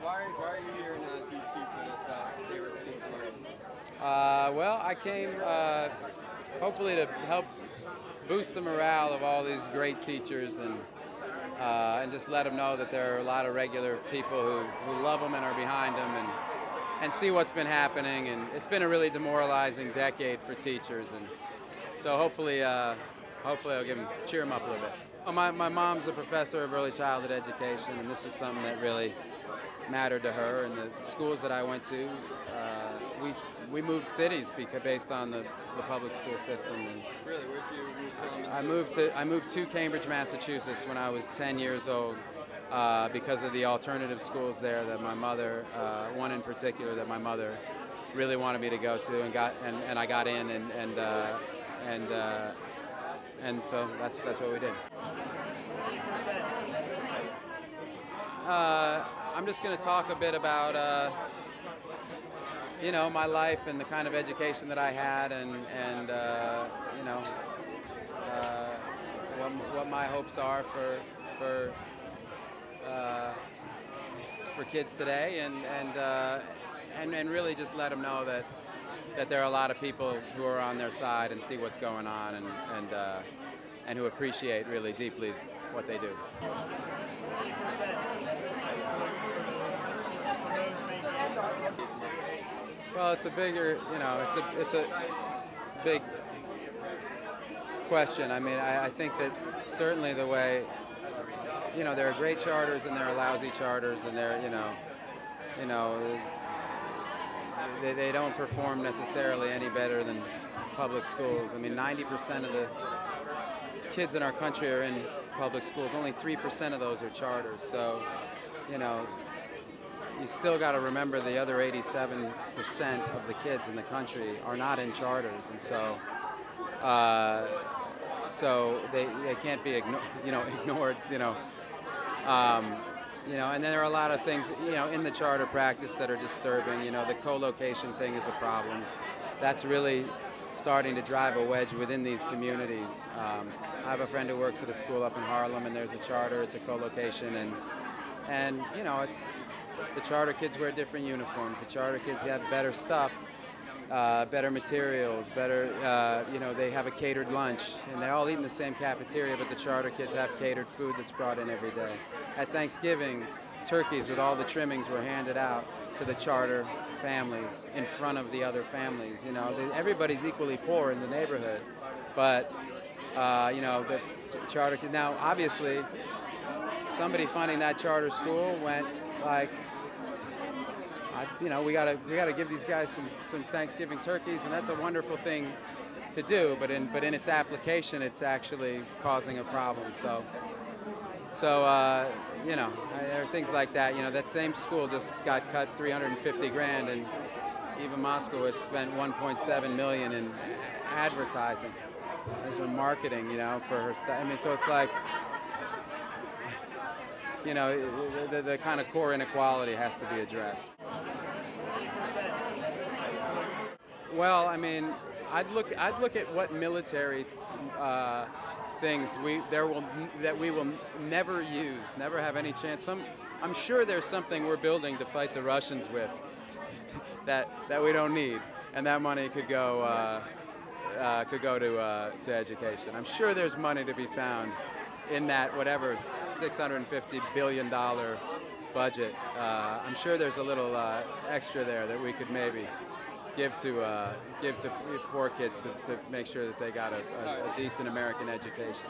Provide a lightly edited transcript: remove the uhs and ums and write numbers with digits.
why are you here in DC for this Save Our Schools March? Well, I came hopefully to help boost the morale of all these great teachers and just let them know that there are a lot of regular people who love them and are behind them and see what's been happening. And it's been a really demoralizing decade for teachers, and so hopefully I'll cheer them up a little bit. Well, my mom's a professor of early childhood education, and this was something that really mattered to her. And the schools that I went to, we moved cities based on the public school system. And really, where'd you move from? I moved to Cambridge, Massachusetts when I was 10 years old because of the alternative schools there that my mother, one in particular that my mother really wanted me to go to, and I got in, and so that's what we did. I'm just going to talk a bit about you know, my life and the kind of education that I had, and you know, what my hopes are for kids today, and really just let them know that there are a lot of people who are on their side and see what's going on, and who appreciate really deeply what they do. Well, it's a bigger, you know, it's a big question. I mean, I think that certainly the way, you know, there are great charters and there are lousy charters, and there, you know, they don't perform necessarily any better than public schools. I mean, 90% of the kids in our country are in public schools. Only 3% of those are charters. So, you know, you still got to remember the other 87% of the kids in the country are not in charters, and so they can't be ignored. You know, and there are a lot of things, you know, in the charter practice that are disturbing. You know, the co-location thing is a problem. That's really starting to drive a wedge within these communities. I have a friend who works at a school up in Harlem, and there's a charter. It's a co-location, and you know, the charter kids wear different uniforms. The charter kids have better stuff, better materials, better, you know, they have a catered lunch, and they all eat in the same cafeteria, but the charter kids have catered food that's brought in every day. At Thanksgiving, turkeys with all the trimmings were handed out to the charter families in front of the other families. You know, everybody's equally poor in the neighborhood, but, you know, the charter kids, now obviously, somebody funding that charter school went like, you know, we gotta give these guys some Thanksgiving turkeys, and that's a wonderful thing to do. But in its application, it's actually causing a problem. So you know, there are things like that. You know, that same school just got cut 350 grand, and Eva Moskowitz spent 1.7 million in advertising, as in marketing. You know, for her stuff. I mean, so it's like, you know, the kind of core inequality has to be addressed. Well, I mean, I'd look at what military things that we will never use, never have any chance. I'm sure there's something we're building to fight the Russians with that we don't need, and that money could go to education. I'm sure there's money to be found in that whatever $650 billion budget. I'm sure there's a little extra there that we could maybe give to poor kids to make sure that they got a decent American education.